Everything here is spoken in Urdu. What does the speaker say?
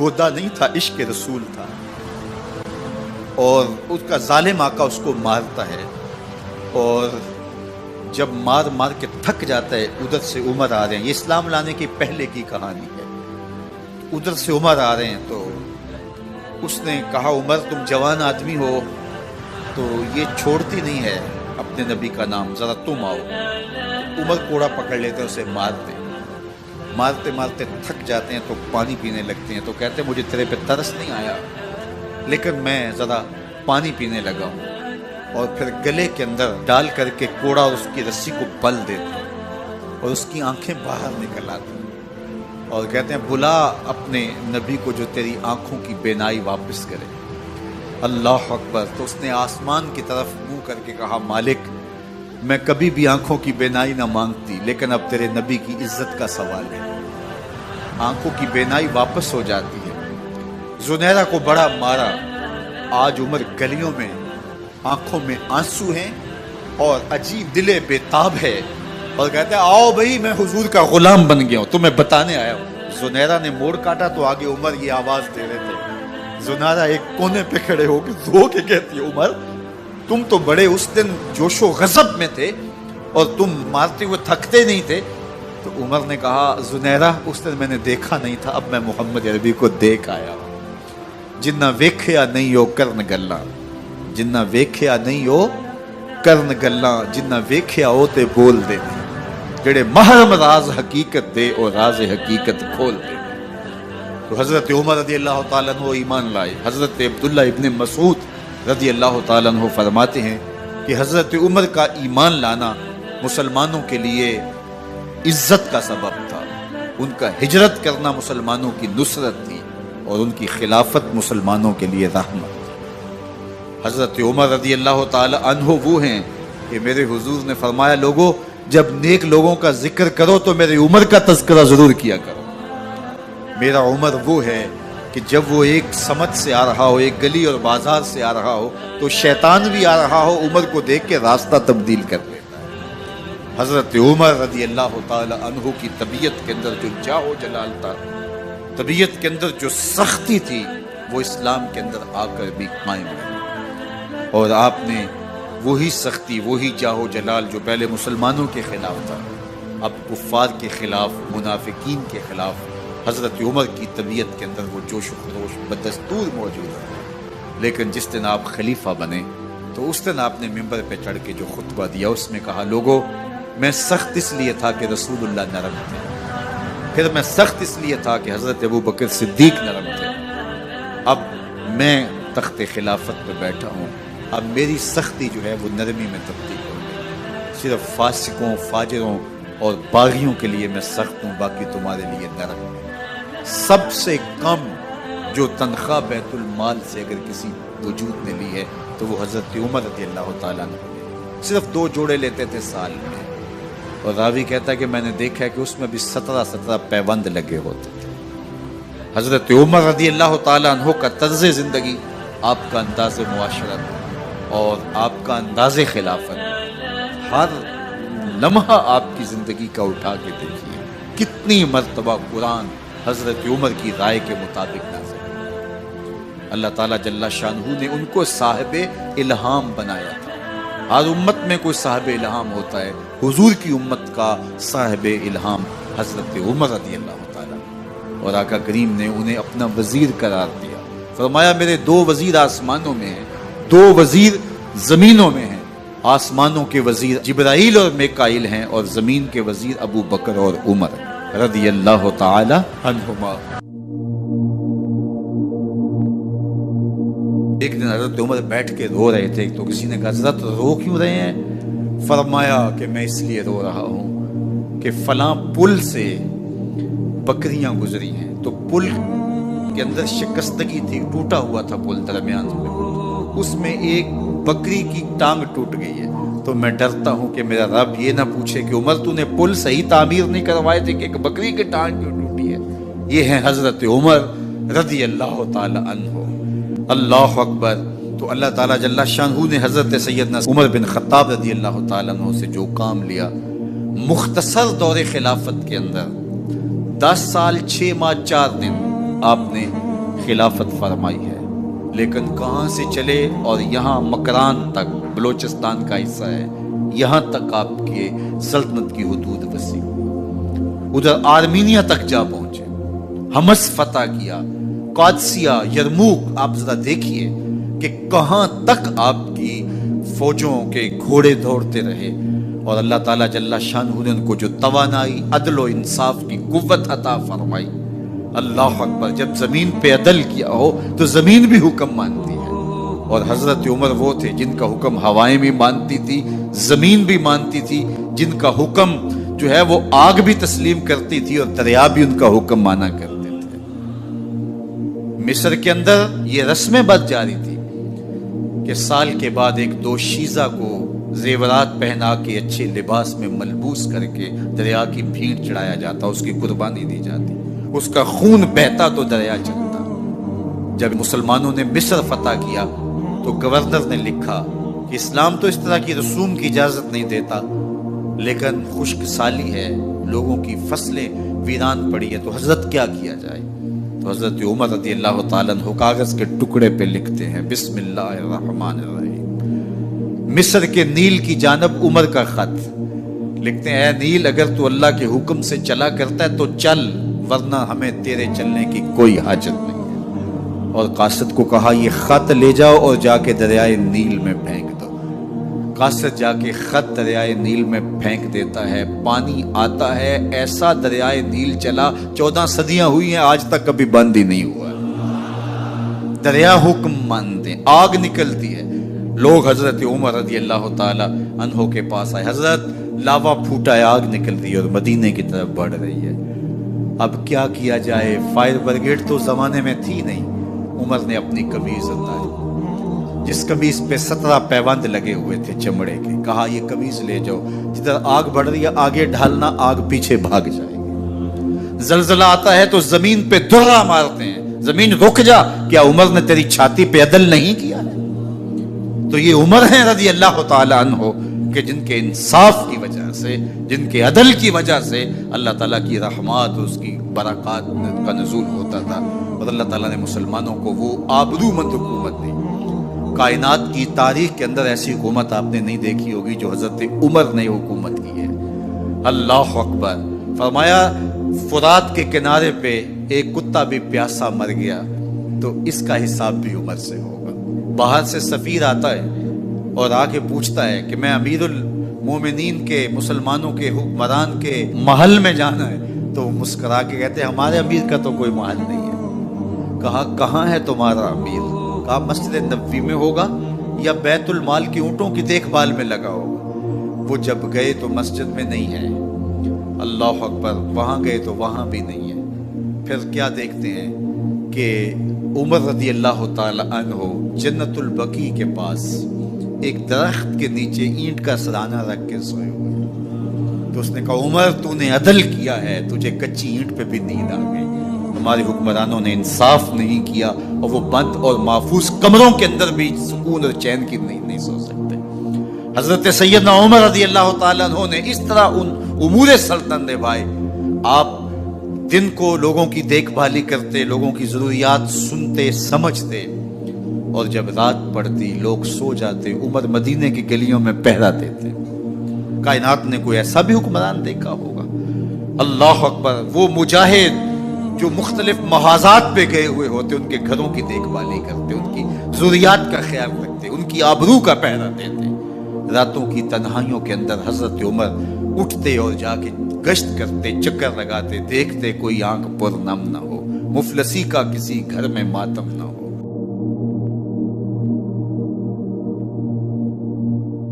گودا نہیں تھا، عشق رسول تھا، اور اس کا ظالم آقا اس کو مارتا ہے، اور جب مار مار کے تھک جاتا ہے، ادھر سے عمر آ رہے ہیں، یہ اسلام لانے کی پہلے کی کہانی ہے، ادھر سے عمر آ رہے ہیں، تو اس نے کہا عمر تم جوان آدمی ہو تو یہ چھوڑتی نہیں ہے اپنے نبی کا نام، ذرا تم آؤ۔ عمر کوڑا پکڑ لیتے ہیں، اسے مارتے مارتے تھک جاتے ہیں، تو پانی پینے لگتے ہیں، تو کہتے ہیں مجھے تیرے پہ ترس نہیں آیا لیکن میں ذرا پانی پینے لگا ہوں، اور پھر گلے کے اندر ڈال کر کے کوڑا اور اس کی رسی کو پل دیتے ہیں اور اس کی آنکھیں باہر نکل آتی ہیں، اور کہتے ہیں بلا اپنے نبی کو جو تیری آنکھوں کی بینائی واپس کرے۔ اللہ اکبر۔ تو اس نے آسمان کی طرف منہ کر کے کہا مالک میں کبھی بھی آنکھوں کی بینائی نہ مانگتی، لیکن اب تیرے نبی کی عزت کا سوال ہے۔ آنکھوں کی بینائی واپس ہو جاتی ہے۔ زنیرہ کو بڑا مارا، آج عمر گلیوں میں آنکھوں میں آنسو ہیں اور عجیب دل بے تاب ہے، اور کہتے ہیں آؤ بھئی میں حضور کا غلام بن گیا ہوں، تمہیں بتانے آیا ہوں۔ زنیرہ نے موڑ کاٹا تو آگے عمر یہ آواز دے رہے تھے۔ زنیرہ ایک کونے پہ کھڑے ہو کے رو کے کہتی ہے عمر تم تو بڑے اس دن جوش و غضب میں تھے اور تم مارتے ہوئے تھکتے نہیں تھے۔ تو عمر نے کہا زنیرہ اس دن میں نے دیکھا نہیں تھا، اب میں محمد عربی کو دیکھ آیا ہوں۔ جنہ ویکھیا نہیں ہو کرن گلاں، جنہ ویکھیا نہیں ہو کرن گلاں، جنہ ویکھیا ہو تے بول دے، جڑے محرم راز حقیقت دے اور راز حقیقت کھول دے۔ تو حضرت عمر رضی اللہ تعالیٰ عنہ ایمان لائے۔ حضرت عبداللہ ابن مسعود رضی اللہ تعالیٰ عنہ فرماتے ہیں کہ حضرت عمر کا ایمان لانا مسلمانوں کے لیے عزت کا سبب تھا، ان کا ہجرت کرنا مسلمانوں کی نصرت تھی، اور ان کی خلافت مسلمانوں کے لیے رحمت تھی۔ حضرت عمر رضی اللہ تعالی عنہ وہ ہیں کہ میرے حضور نے فرمایا لوگوں جب نیک لوگوں کا ذکر کرو تو میرے عمر کا تذکرہ ضرور کیا کرو۔ میرا عمر وہ ہے کہ جب وہ ایک سمت سے آ رہا ہو، ایک گلی اور بازار سے آ رہا ہو، تو شیطان بھی آ رہا ہو عمر کو دیکھ کے راستہ تبدیل کر دیتا ہے۔ حضرت عمر رضی اللہ تعالی عنہ کی طبیعت کے اندر جو جاہ و جلال تھا، طبیعت کے اندر جو سختی تھی، وہ اسلام کے اندر آ کر بھی قائم رہی، اور آپ نے وہی سختی، وہی جاہ و جلال جو پہلے مسلمانوں کے خلاف تھا، اب کفار کے خلاف، منافقین کے خلاف حضرت عمر کی طبیعت کے اندر وہ جوش و خروش بدستور موجود ہے۔ لیکن جس دن آپ خلیفہ بنے تو اس دن آپ نے ممبر پہ چڑھ کے جو خطبہ دیا اس میں کہا لوگوں میں سخت اس لیے تھا کہ رسول اللہ نرم تھے، پھر میں سخت اس لیے تھا کہ حضرت ابوبکر صدیق نرم تھے، اب میں تخت خلافت پہ بیٹھا ہوں، اب میری سختی جو ہے وہ نرمی میں تبدیل ہو گئی، صرف فاسقوں، فاجروں اور باغیوں کے لیے میں سخت ہوں، باقی تمہارے لیے نرم ہوں۔ سب سے کم جو تنخواہ بیت المال سے اگر کسی وجود نے لی ہے تو وہ حضرت عمر رضی اللہ تعالیٰ نے صرف 2 جوڑے لیتے تھے سال میں، اور راوی کہتا ہے کہ میں نے دیکھا ہے کہ اس میں بھی 17 پیوند لگے ہوتے تھے۔ حضرت عمر رضی اللہ تعالیٰ عنہ کا طرز زندگی، آپ کا انداز معاشرت اور آپ کا انداز خلافت، ہر لمحہ آپ کی زندگی کا اٹھا کے دیکھیے کتنی مرتبہ قرآن حضرت عمر کی رائے کے مطابق نازل۔ اللہ تعالیٰ جل شانہ نے ان کو صاحب الہام بنایا تھا۔ ہر امت میں کوئی صاحب الہام ہوتا ہے، حضور کی امت کا صاحب الہام حضرت عمر رضی اللہ تعالیٰ، اور آقا کریم نے انہیں اپنا وزیر قرار دیا۔ فرمایا میرے 2 وزیر آسمانوں میں ہیں، 2 وزیر زمینوں میں ہیں۔ آسمانوں کے وزیر جبرائیل اور میکائیل ہیں، اور زمین کے وزیر ابو بکر اور عمر رضی اللہ تعالی عنہما۔ ایک دن حضرت عمر بیٹھ کے رو رہے تھے، تو کسی نے کہا حضرت رو کیوں رہے ہیں؟ فرمایا کہ میں اس لیے رو رہا ہوں کہ فلاں پل سے بکریاں گزری ہیں، تو پل کے اندر شکستگی تھی، ٹوٹا ہوا تھا پل درمیان میں، اس میں ایک بکری کی ٹانگ ٹوٹ گئی ہے، تو میں ڈرتا ہوں کہ میرا رب یہ نہ پوچھے کہ عمر تو نے پل صحیح تعمیر نہیں کروائے تھے کہ ایک بکری کی ٹانگ کیوں ٹوٹی ہے۔ یہ ہیں حضرت عمر رضی اللہ تعالی عنہ۔ اللہ اکبر۔ تو اللہ تعالیٰ جل شانہ نے حضرت سیدنا عمر بن خطاب رضی اللہ تعالیٰ عنہ سے جو کام لیا، مختصر دور خلافت کے اندر 10 سال 6 ماہ 4 دن آپ نے خلافت فرمائی ہے، لیکن کہاں سے چلے اور یہاں مکران تک، بلوچستان کا حصہ ہے، یہاں تک آپ کے سلطنت کی حدود وسیع ہوئی، ادھر آرمینیا تک جا پہنچے، حمص فتح کیا، قادسیہ، یرموک، آپ ذرا دیکھیے کہ کہاں تک آپ کی فوجوں کے گھوڑے دوڑتے رہے، اور اللہ تعالیٰ جل شانہ نے ان کو جو توانائی، عدل و انصاف کی قوت عطا فرمائی۔ اللہ اکبر، جب زمین پہ عدل کیا ہو تو زمین بھی حکم مانتی ہے، اور حضرت عمر وہ تھے جن کا حکم ہوائیں بھی مانتی تھی، زمین بھی مانتی تھی، جن کا حکم جو ہے وہ آگ بھی تسلیم کرتی تھی اور دریا بھی ان کا حکم مانا کرتے تھے۔ مصر کے اندر یہ رسمیں بد جاری تھی کہ سال کے بعد ایک دوشیزہ کو زیورات پہنا کے اچھے لباس میں ملبوس کر کے دریا کی بھیڑ چڑھایا جاتا، اس کی قربانی دی جاتی، اس کا خون بہتا تو دریا چلتا۔ جب مسلمانوں نے مصر فتح کیا تو گورنر نے لکھا کہ اسلام تو اس طرح کی رسوم کی اجازت نہیں دیتا، لیکن خشک سالی ہے، لوگوں کی فصلیں ویران پڑی ہے، تو حضرت کیا کیا جائے؟ تو حضرت عمر رضی اللہ تعالیٰ عنہ کاغذ کے ٹکڑے پہ لکھتے ہیں، بسم اللہ الرحمن الرحیم، مصر کے نیل کی جانب عمر کا خط لکھتے ہیں، اے نیل، اگر تو اللہ کے حکم سے چلا کرتا ہے تو چل، ورنہ ہمیں تیرے چلنے کی کوئی حاجت نہیں ہے۔ اور قاصد کو کہا یہ خط لے جاؤ اور جا کے دریائے نیل میں پھینک دو۔ قاصد جا کے خط دریائے نیل میں پھینک دیتا ہے، پانی آتا ہے، ایسا دریائے نیل چلا، 14 صدیاں ہوئی ہیں، آج تک کبھی بند ہی نہیں ہوا۔ دریا حکم مانتے، آگ نکلتی ہے، لوگ حضرت عمر رضی اللہ تعالی عنہ کے پاس آئے، حضرت لاوا پھوٹا ہے، آگ نکل رہی ہے اور مدینے کی طرف بڑھ رہی ہے، اب کیا کیا جائے؟ فائر بریگیڈ تو زمانے میں تھی نہیں۔ عمر نے اپنی قمیض اتاری، جس قمیض پہ 17 پیوند لگے ہوئے تھے چمڑے کے، کہا یہ قمیض لے جاؤ، جدھر آگ بڑھ رہی ہے آگے ڈھالنا، آگ پیچھے بھاگ جائے گی۔ زلزلہ آتا ہے تو زمین پہ دھرا مارتے ہیں، زمین رک جا، کیا عمر نے تیری چھاتی پہ عدل نہیں کیا ہے؟ تو یہ عمر ہیں رضی اللہ تعالی عنہ کہ جن کے انصاف کی وجہ سے، جن کے عدل کی وجہ سے اللہ تعالیٰ کی رحمات، اس کی برکات کا نزول ہوتا تھا، اور اللہ تعالیٰ نے مسلمانوں کو وہ آبرو مند حکومت دی۔ کائنات کی تاریخ کے اندر ایسی حکومت آپ نے نہیں دیکھی ہوگی جو حضرت عمر نے حکومت کی ہے۔ اللہ اکبر، فرمایا فرات کے کنارے پہ ایک کتا بھی پیاسا مر گیا تو اس کا حساب بھی عمر سے ہوگا۔ باہر سے سفیر آتا ہے اور آ کے پوچھتا ہے کہ میں امیر المومنین کے، مسلمانوں کے حکمران کے محل میں جانا ہے، تو مسکرا کے کہتے ہیں ہمارے امیر کا تو کوئی محل نہیں ہے۔ کہا کہاں ہے تمہارا امیر؟ کہا مسجد نبوی میں ہوگا یا بیت المال کی اونٹوں کی دیکھ بھال میں لگا ہوگا۔ وہ جب گئے تو مسجد میں نہیں ہے، اللہ اکبر، وہاں گئے تو وہاں بھی نہیں ہے۔ پھر کیا دیکھتے ہیں کہ عمر رضی اللہ تعالی عنہ جنت البقیع کے پاس ایک درخت کے نیچے اینٹ کا سرانہ رکھ کے سوئے ہوئے، تو اس نے کہا عمر تو نے عدل کیا ہے، تجھے کچی اینٹ پہ بھی نیند آ گئی، ہمارے حکمرانوں نے انصاف نہیں کیا، اور وہ بند اور محفوظ کمروں کے اندر بھی سکون اور چین کی نیند نہیں سو سکتے۔ حضرت سیدنا عمر رضی اللہ تعالیٰ عنہ نے اس طرح ان امور سلطنت نبھائے، آپ دن کو لوگوں کی دیکھ بھالی کرتے، لوگوں کی ضروریات سنتے سمجھتے، اور جب رات پڑتی لوگ سو جاتے، عمر مدینے کی گلیوں میں پہرا دیتے۔ کائنات نے کوئی ایسا بھی حکمران دیکھا ہوگا؟ اللہ اکبر، وہ مجاہد جو مختلف محاذات پہ گئے ہوئے ہوتے، ان کے گھروں کی دیکھ بھالی کرتے، ان کی ضروریات کا خیال رکھتے، ان کی آبرو کا پہرا دیتے۔ راتوں کی تنہائیوں کے اندر حضرت عمر اٹھتے اور جا کے گشت کرتے، چکر لگاتے، دیکھتے کوئی آنکھ پر نم نہ ہو، مفلسی کا کسی گھر میں ماتم نہ ہو۔